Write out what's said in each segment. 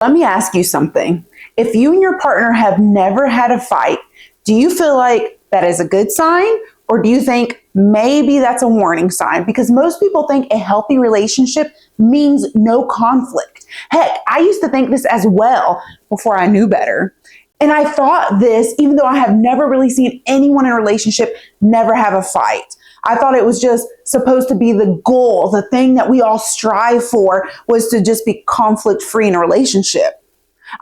Let me ask you something. If you and your partner have never had a fight, do you feel like that is a good sign? Or do you think maybe that's a warning sign? Because most people think a healthy relationship means no conflict. Heck, I used to think this as well before I knew better. And I thought this, even though I have never really seen anyone in a relationship never have a fight. I thought it was just supposed to be the goal, the thing that we all strive for was to just be conflict free in a relationship.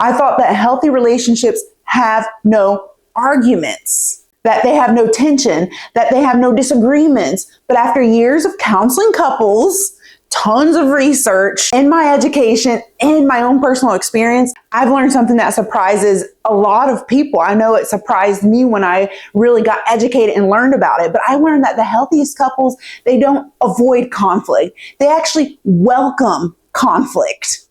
I thought that healthy relationships have no arguments, that they have no tension, that they have no disagreements. But after years of counseling couples, tons of research, in my education, and my own personal experience, I've learned something that surprises a lot of people. I know it surprised me when I really got educated and learned about it, but I learned that the healthiest couples, they don't avoid conflict. They actually welcome conflict.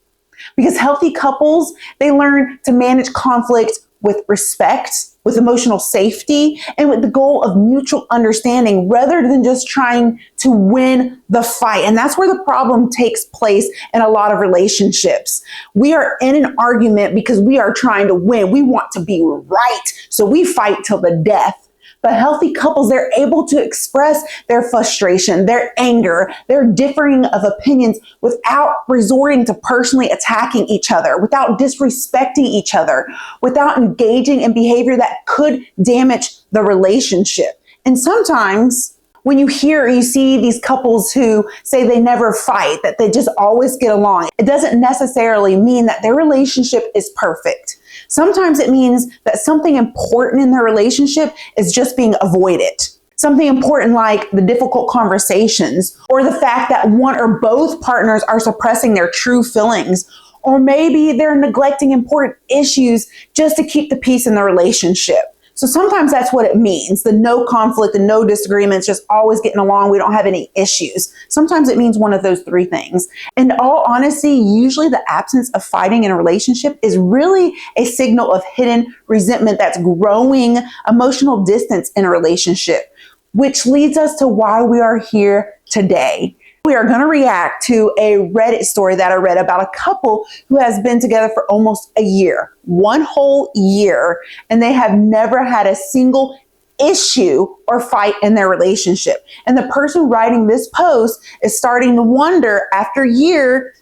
Because healthy couples, they learn to manage conflict with respect, with emotional safety, and with the goal of mutual understanding rather than just trying to win the fight. And that's where the problem takes place in a lot of relationships. We are in an argument because we are trying to win. We want to be right. So we fight till the death. But healthy couples, they're able to express their frustration, their anger, their differing of opinions without resorting to personally attacking each other, without disrespecting each other, without engaging in behavior that could damage the relationship. And sometimes when you hear or you see these couples who say they never fight, that they just always get along, it doesn't necessarily mean that their relationship is perfect. Sometimes it means that something important in their relationship is just being avoided. Something important like the difficult conversations, or the fact that one or both partners are suppressing their true feelings, or maybe they're neglecting important issues just to keep the peace in the relationship. So sometimes that's what it means, the no conflict and no disagreements, just always getting along, we don't have any issues. Sometimes it means one of those three things. In all honesty, usually the absence of fighting in a relationship is really a signal of hidden resentment that's growing emotional distance in a relationship, which leads us to why we are here today. We are going to react to a Reddit story that I read about a couple who has been together for almost a year, one whole year, and they have never had a single issue or fight in their relationship. And the person writing this post is starting to wonder after a year,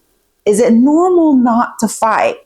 is it normal not to fight?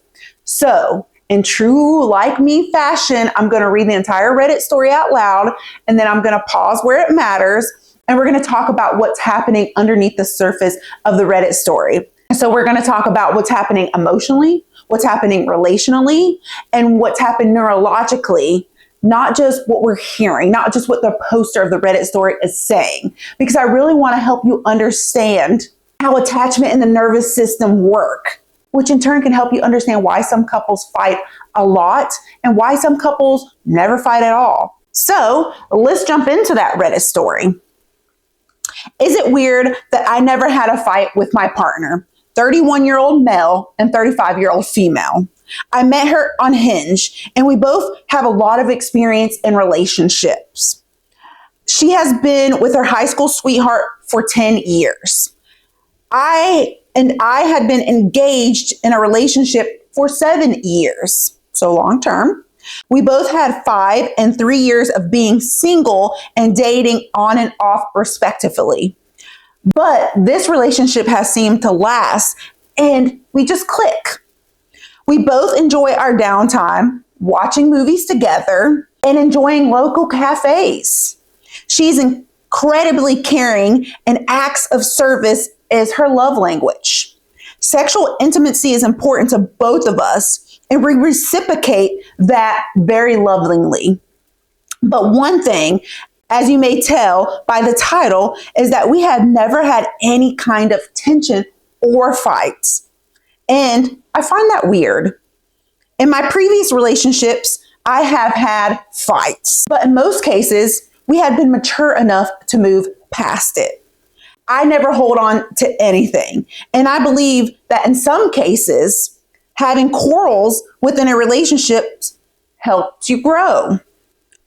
So, in true like me fashion, I'm going to read the entire Reddit story out loud, and then I'm going to pause where it matters. And we're going to talk about what's happening underneath the surface of the Reddit story. So we're going to talk about what's happening emotionally, what's happening relationally, and what's happened neurologically, not just what we're hearing, not just what the poster of the Reddit story is saying, because I really want to help you understand how attachment and the nervous system work, which in turn can help you understand why some couples fight a lot and why some couples never fight at all. So let's jump into that Reddit story. Is it weird that I never had a fight with my partner, 31-year-old male and 35-year-old female? I met her on Hinge, and we both have a lot of experience in relationships. She has been with her high school sweetheart for 10 years. I had been engaged in a relationship for 7 years, so long term. We both had 5 and 3 years of being single and dating on and off respectively. But this relationship has seemed to last, and we just click. We both enjoy our downtime, watching movies together and enjoying local cafes. She's incredibly caring, and acts of service is her love language. Sexual intimacy is important to both of us, and we reciprocate that very lovingly. But one thing, as you may tell by the title, is that we have never had any kind of tension or fights. And I find that weird. In my previous relationships, I have had fights, but in most cases, we had been mature enough to move past it. I never hold on to anything. And I believe that in some cases, having quarrels within a relationship helps you grow.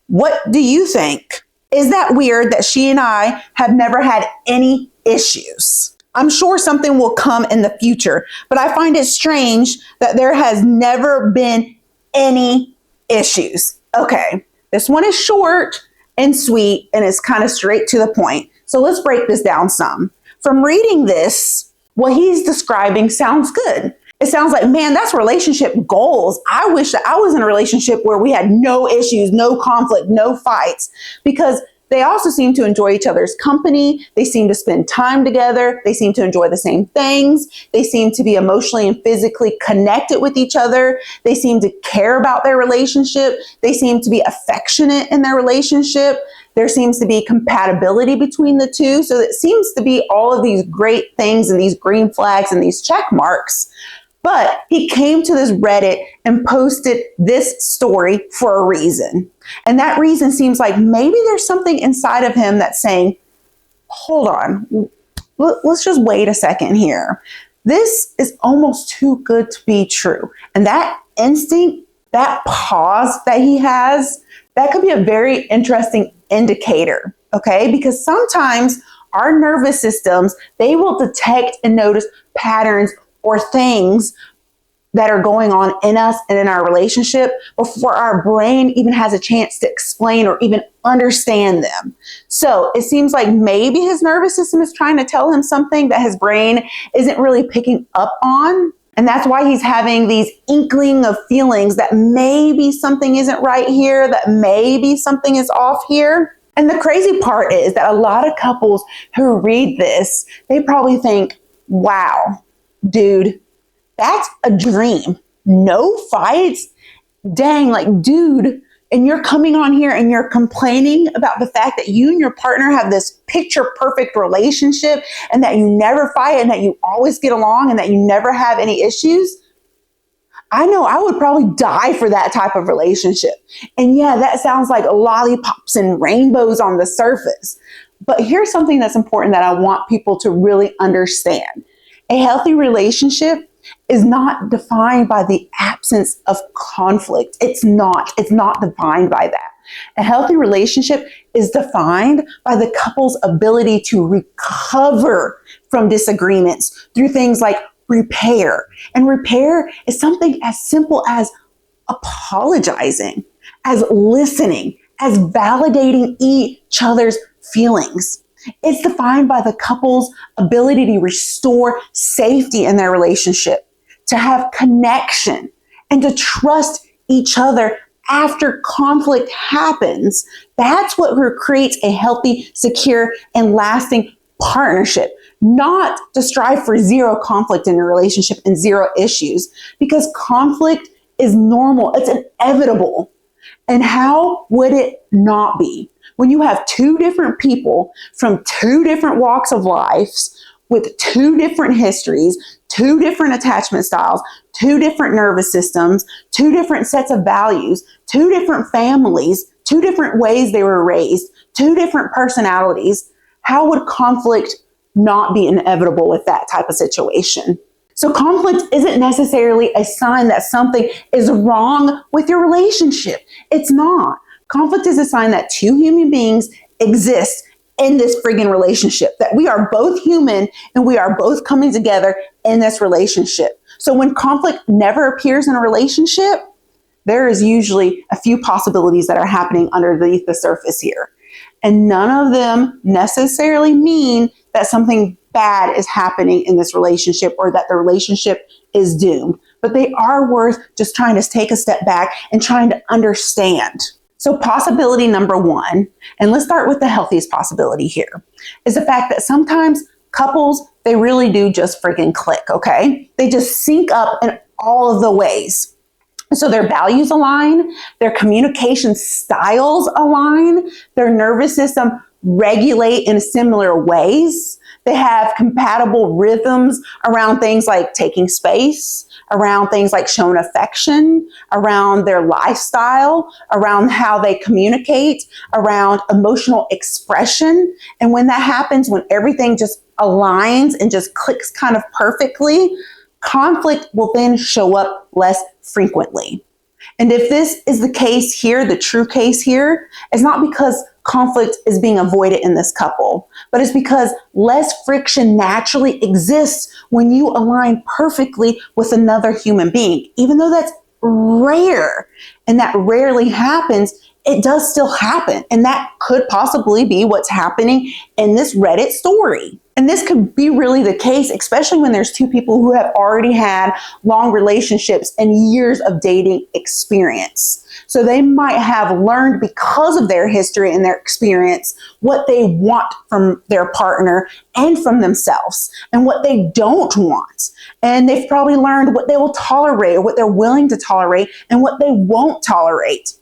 What do you think? Is that weird that she and I have never had any issues? I'm sure something will come in the future, but I find it strange that there has never been any issues. Okay, this one is short and sweet and it's kind of straight to the point. So let's break this down some. From reading this, what he's describing sounds good. It sounds like, man, that's relationship goals. I wish that I was in a relationship where we had no issues, no conflict, no fights, because they also seem to enjoy each other's company. They seem to spend time together. They seem to enjoy the same things. They seem to be emotionally and physically connected with each other. They seem to care about their relationship. They seem to be affectionate in their relationship. There seems to be compatibility between the two. So it seems to be all of these great things and these green flags and these check marks. But he came to this Reddit and posted this story for a reason. And that reason seems like maybe there's something inside of him that's saying, hold on, let's just wait a second here. This is almost too good to be true. And that instinct, that pause that he has, that could be a very interesting indicator, okay? Because sometimes our nervous systems, they will detect and notice patterns or things that are going on in us and in our relationship before our brain even has a chance to explain or even understand them. So it seems like maybe his nervous system is trying to tell him something that his brain isn't really picking up on. And that's why he's having these inkling of feelings that maybe something isn't right here, that maybe something is off here. And the crazy part is that a lot of couples who read this, they probably think, wow, dude, that's a dream. No fights. Dang, like, dude, and you're coming on here and you're complaining about the fact that you and your partner have this picture perfect relationship and that you never fight and that you always get along and that you never have any issues. I know I would probably die for that type of relationship. And yeah, that sounds like lollipops and rainbows on the surface. But here's something that's important that I want people to really understand. A healthy relationship is not defined by the absence of conflict. It's not defined by that. A healthy relationship is defined by the couple's ability to recover from disagreements through things like repair. And repair is something as simple as apologizing, as listening, as validating each other's feelings. It's defined by the couple's ability to restore safety in their relationship, to have connection, and to trust each other after conflict happens. That's what creates a healthy, secure, and lasting partnership, not to strive for zero conflict in a relationship and zero issues, because conflict is normal. It's inevitable. And how would it not be? When you have two different people from two different walks of life with two different histories, two different attachment styles, two different nervous systems, two different sets of values, two different families, two different ways they were raised, two different personalities, how would conflict not be inevitable with that type of situation? So conflict isn't necessarily a sign that something is wrong with your relationship. It's not. Conflict is a sign that two human beings exist in this friggin' relationship, that we are both human and we are both coming together in this relationship. So when conflict never appears in a relationship, there is usually a few possibilities that are happening underneath the surface here. And none of them necessarily mean that something bad is happening in this relationship or that the relationship is doomed. But they are worth just trying to take a step back and trying to understand. So possibility number one, and let's start with the healthiest possibility here, is the fact that sometimes couples, they really do just freaking click, okay? They just sync up in all of the ways. So their values align, their communication styles align, their nervous system regulate in similar ways. They have compatible rhythms around things like taking space, around things like showing affection, around their lifestyle, around how they communicate, around emotional expression. And when that happens, when everything just aligns and just clicks kind of perfectly, conflict will then show up less frequently. And if this is the case here, the true case here, it's not because conflict is being avoided in this couple, but it's because less friction naturally exists when you align perfectly with another human being. Even though that's rare and that rarely happens, it does still happen. And that could possibly be what's happening in this Reddit story. And this could be really the case, especially when there's two people who have already had long relationships and years of dating experience. So they might have learned, because of their history and their experience, what they want from their partner and from themselves and what they don't want. And they've probably learned what they will tolerate or what they're willing to tolerate and what they won't tolerate.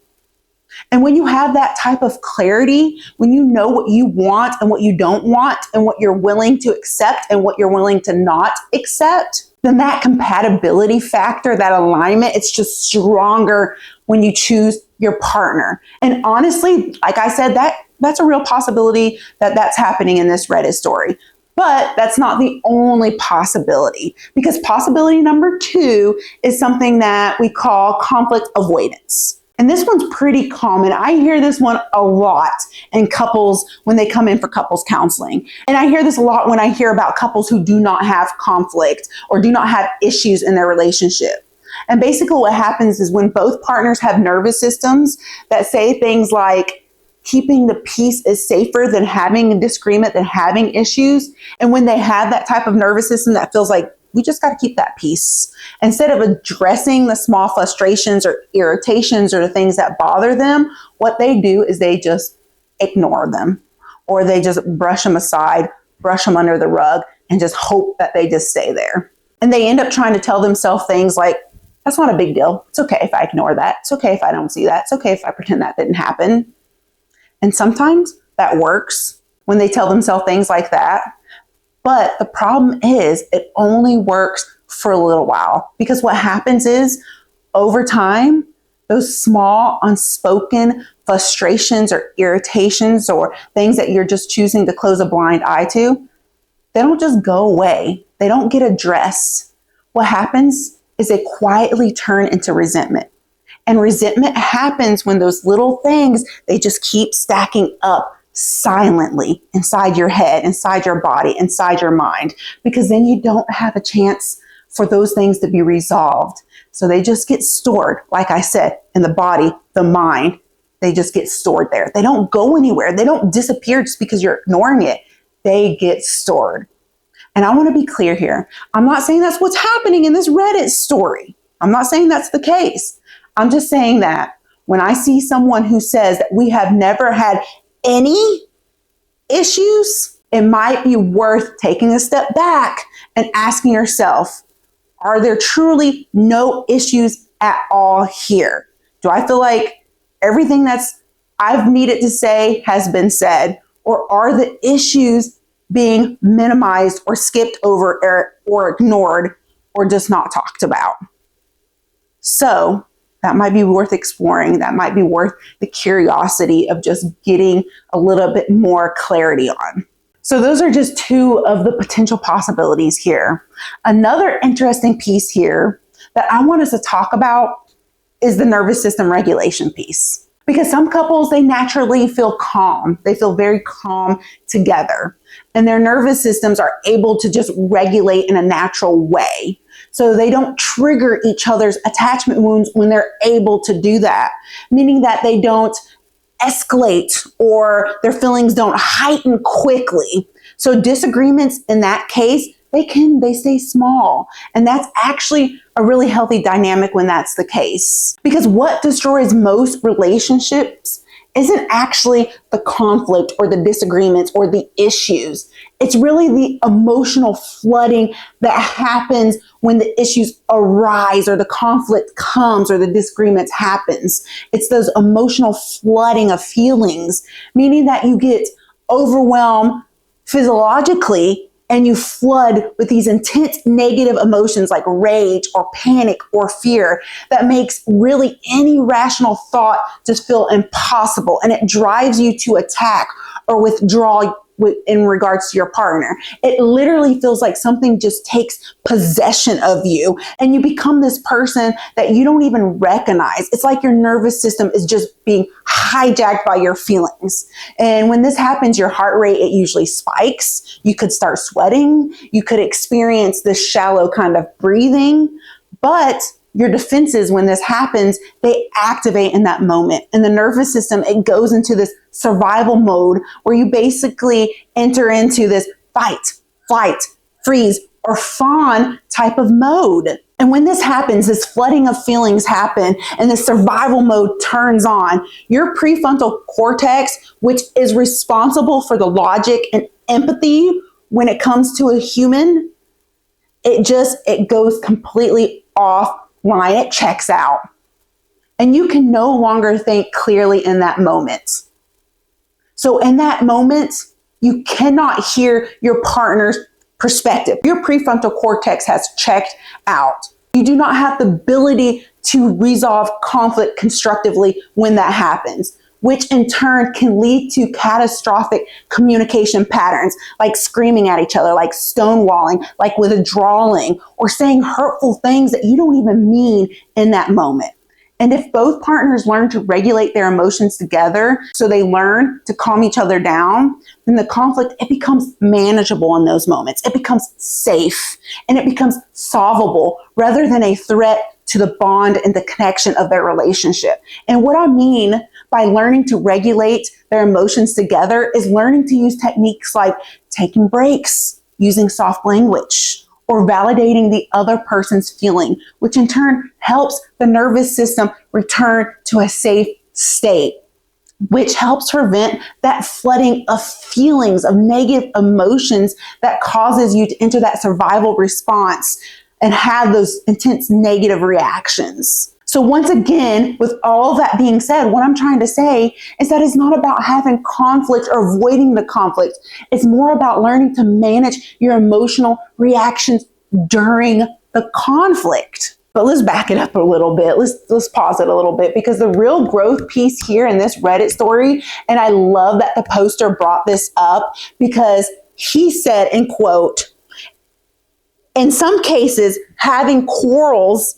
And when you have that type of clarity, when you know what you want and what you don't want and what you're willing to accept and what you're willing to not accept, then that compatibility factor, that alignment, it's just stronger when you choose your partner. And honestly, like I said, that's a real possibility that that's happening in this Reddit story. But that's not the only possibility, because possibility number 2 is something that we call conflict avoidance. And this one's pretty common. I hear this one a lot in couples when they come in for couples counseling. And I hear this a lot when I hear about couples who do not have conflict or do not have issues in their relationship. And basically what happens is when both partners have nervous systems that say things like, keeping the peace is safer than having a disagreement, than having issues. And when they have that type of nervous system that feels like, we just got to keep that peace. Instead of addressing the small frustrations or irritations or the things that bother them, what they do is they just ignore them, or they just brush them aside, brush them under the rug, and just hope that they just stay there. And they end up trying to tell themselves things like, that's not a big deal. It's okay if I ignore that. It's okay if I don't see that. It's okay if I pretend that didn't happen. And sometimes that works when they tell themselves things like that. But the problem is it only works for a little while, because what happens is over time, those small unspoken frustrations or irritations or things that you're just choosing to close a blind eye to, they don't just go away. They don't get addressed. What happens is they quietly turn into resentment. And resentment happens when those little things, they just keep stacking up silently inside your head, inside your body, inside your mind, because then you don't have a chance for those things to be resolved. So they just get stored, like I said, in the body, the mind. They just get stored there. They don't go anywhere. They don't disappear just because you're ignoring it. They get stored. And I want to be clear here. I'm not saying that's what's happening in this Reddit story. I'm not saying that's the case. I'm just saying that when I see someone who says that we have never had any issues, it might be worth taking a step back and asking yourself, are there truly no issues at all here? Do I feel like everything that's I've needed to say has been said, or are the issues being minimized or skipped over or ignored or just not talked about? So that might be worth exploring. That might be worth the curiosity of just getting a little bit more clarity on. So those are just 2 of the potential possibilities here. Another interesting piece here that I want us to talk about is the nervous system regulation piece. Because some couples, they naturally feel calm. They feel very calm together. And their nervous systems are able to just regulate in a natural way. So they don't trigger each other's attachment wounds when they're able to do that, meaning that they don't escalate or their feelings don't heighten quickly. So disagreements in that case, they stay small. And that's actually a really healthy dynamic when that's the case. Because what destroys most relationships isn't actually the conflict or the disagreements or the issues. It's really the emotional flooding that happens when the issues arise or the conflict comes or the disagreements happens. It's those emotional flooding of feelings, meaning that you get overwhelmed physiologically and you flood with these intense negative emotions like rage or panic or fear that makes really any rational thought just feel impossible. And it drives you to attack or withdraw in regards to your partner. It literally feels like something just takes possession of you and you become this person that you don't even recognize. It's like your nervous system is just being hijacked by your feelings. And when this happens, your heart rate, it usually spikes. You could start sweating. You could experience this shallow kind of breathing. But your defenses, when this happens, they activate in that moment. And the nervous system, it goes into this survival mode where you basically enter into this fight, flight, freeze, or fawn type of mode. And when this happens, this flooding of feelings happen and this survival mode turns on, your prefrontal cortex, which is responsible for the logic and empathy when it comes to a human, it goes completely offline. It checks out. And you can no longer think clearly in that moment. So in that moment, you cannot hear your partner's perspective. Your prefrontal cortex has checked out. You do not have the ability to resolve conflict constructively when that happens, which in turn can lead to catastrophic communication patterns, like screaming at each other, like stonewalling, like withdrawing, or saying hurtful things that you don't even mean in that moment. And if both partners learn to regulate their emotions together, so they learn to calm each other down, then the conflict, it becomes manageable in those moments. It becomes safe and it becomes solvable rather than a threat to the bond and the connection of their relationship. And what I mean by learning to regulate their emotions together is learning to use techniques like taking breaks, using soft language, or validating the other person's feeling, which in turn helps the nervous system return to a safe state, which helps prevent that flooding of feelings, of negative emotions that causes you to enter that survival response and have those intense negative reactions. So once again, with all that being said, what I'm trying to say is that it's not about having conflict or avoiding the conflict. It's more about learning to manage your emotional reactions during the conflict. But let's back it up a little bit. Let's pause it a little bit, because the real growth piece here in this Reddit story, and I love that the poster brought this up, because he said, in quote, in some cases, having quarrels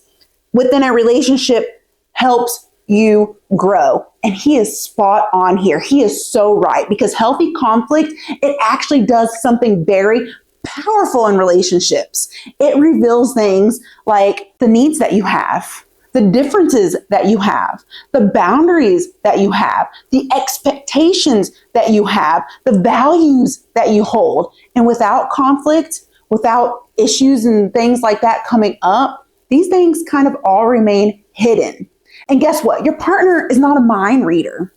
within a relationship helps you grow. And he is spot on here. He is so right, because healthy conflict, it actually does something very powerful in relationships. It reveals things like the needs that you have, the differences that you have, the boundaries that you have, the expectations that you have, the values that you hold. And without conflict, without issues and things like that coming up, these things kind of all remain hidden. And guess what? Your partner is not a mind reader.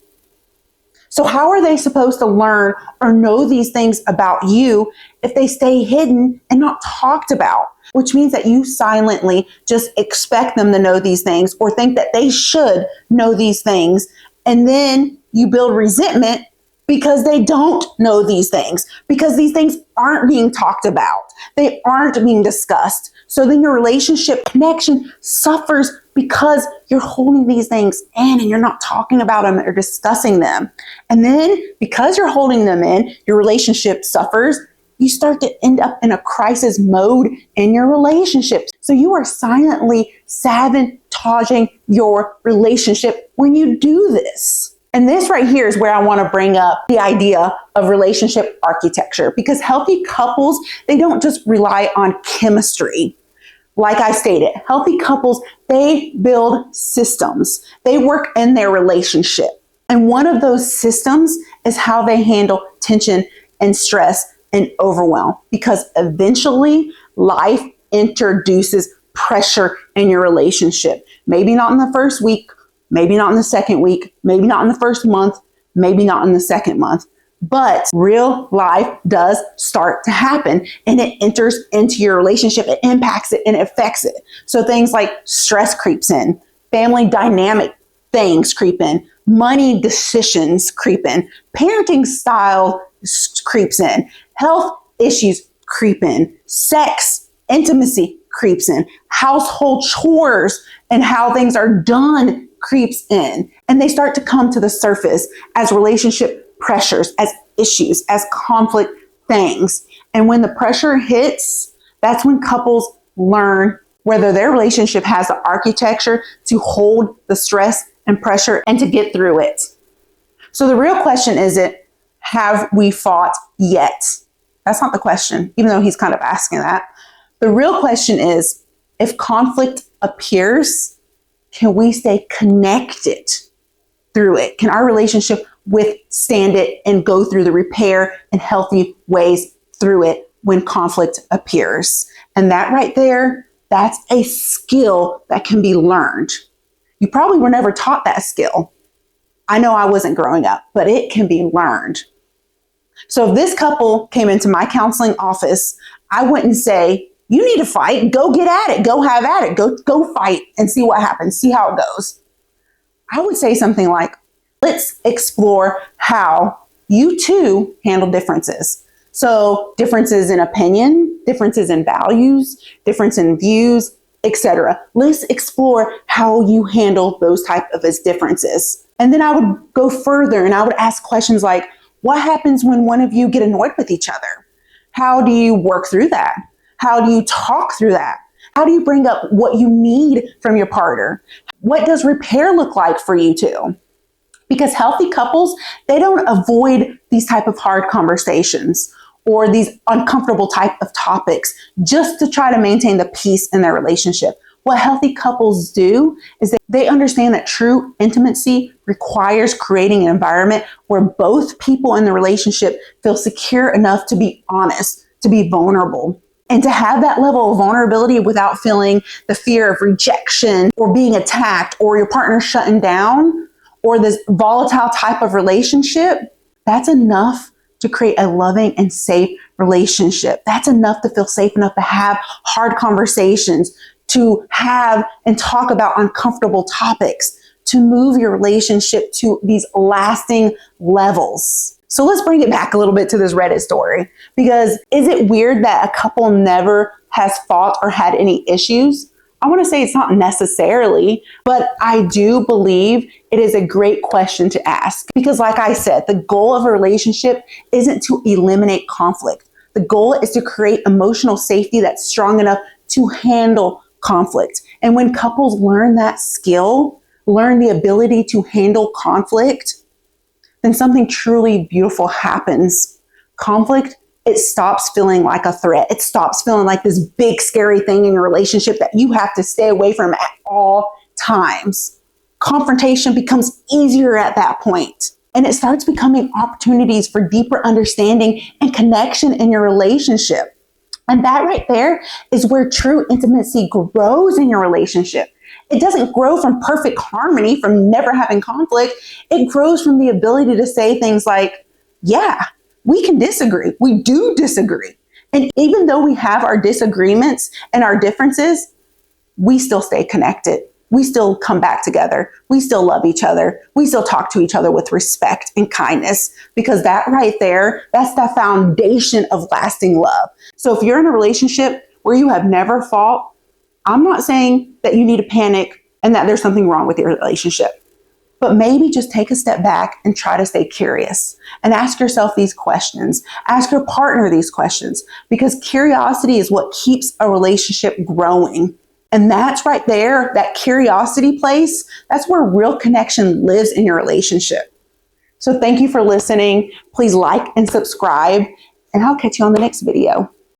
So how are they supposed to learn or know these things about you if they stay hidden and not talked about? Which means that you silently just expect them to know these things or think that they should know these things. And then you build resentment because they don't know these things, because these things aren't being talked about. They aren't being discussed. So then your relationship connection suffers because you're holding these things in and you're not talking about them or discussing them. And then because you're holding them in, your relationship suffers. You start to end up in a crisis mode in your relationship. So you are silently sabotaging your relationship when you do this. And this right here is where I want to bring up the idea of relationship architecture, because healthy couples, they don't just rely on chemistry. Like I stated, healthy couples, they build systems. They work in their relationship. And one of those systems is how they handle tension and stress and overwhelm, because eventually life introduces pressure in your relationship. Maybe not in the first week, maybe not in the second week, maybe not in the first month, maybe not in the second month. But real life does start to happen, and it enters into your relationship. It impacts it and it affects it. So things like stress creeps in, family dynamic things creep in, money decisions creep in, parenting style creeps in, health issues creep in, sex, intimacy creeps in, household chores and how things are done creeps in. And they start to come to the surface as relationship pressures, as issues, as conflict things. And when the pressure hits, that's when couples learn whether their relationship has the architecture to hold the stress and pressure and to get through it. So the real question isn't, have we fought yet? That's not the question, even though he's kind of asking that. The real question is, if conflict appears, can we stay connected through it? Can our relationship withstand it and go through the repair in healthy ways through it when conflict appears? And that right there, that's a skill that can be learned. You probably were never taught that skill. I know I wasn't growing up, but it can be learned. So if this couple came into my counseling office, I wouldn't say, you need to fight, go get at it, go have at it, go fight and see what happens, see how it goes. I would say something like, let's explore how you two handle differences. So differences in opinion, differences in values, difference in views, etc. Let's explore how you handle those type of differences. And then I would go further and I would ask questions like, what happens when one of you get annoyed with each other? How do you work through that? How do you talk through that? How do you bring up what you need from your partner? What does repair look like for you two? Because healthy couples, they don't avoid these type of hard conversations or these uncomfortable type of topics just to try to maintain the peace in their relationship. What healthy couples do is they understand that true intimacy requires creating an environment where both people in the relationship feel secure enough to be honest, to be vulnerable, and to have that level of vulnerability without feeling the fear of rejection or being attacked or your partner shutting down or this volatile type of relationship. That's enough to create a loving and safe relationship. That's enough to feel safe enough to have hard conversations, to have and talk about uncomfortable topics, to move your relationship to these lasting levels. So let's bring it back a little bit to this Reddit story, because is it weird that a couple never has fought or had any issues? I want to say it's not necessarily, but I do believe it is a great question to ask, because like I said, the goal of a relationship isn't to eliminate conflict. The goal is to create emotional safety that's strong enough to handle conflict. And when couples learn that skill, learn the ability to handle conflict, then something truly beautiful happens. Conflict, it stops feeling like a threat. It stops feeling like this big, scary thing in your relationship that you have to stay away from at all times. Confrontation becomes easier at that point, and it starts becoming opportunities for deeper understanding and connection in your relationship. And that right there is where true intimacy grows in your relationship. It doesn't grow from perfect harmony, from never having conflict. It grows from the ability to say things like, yeah, we can disagree. We do disagree. And even though we have our disagreements and our differences, we still stay connected. We still come back together. We still love each other. We still talk to each other with respect and kindness, because that right there, that's the foundation of lasting love. So if you're in a relationship where you have never fought, I'm not saying that you need to panic and that there's something wrong with your relationship, but maybe just take a step back and try to stay curious and ask yourself these questions. Ask your partner these questions, because curiosity is what keeps a relationship growing. And that's right there, that curiosity place, that's where real connection lives in your relationship. So thank you for listening. Please like and subscribe, and I'll catch you on the next video.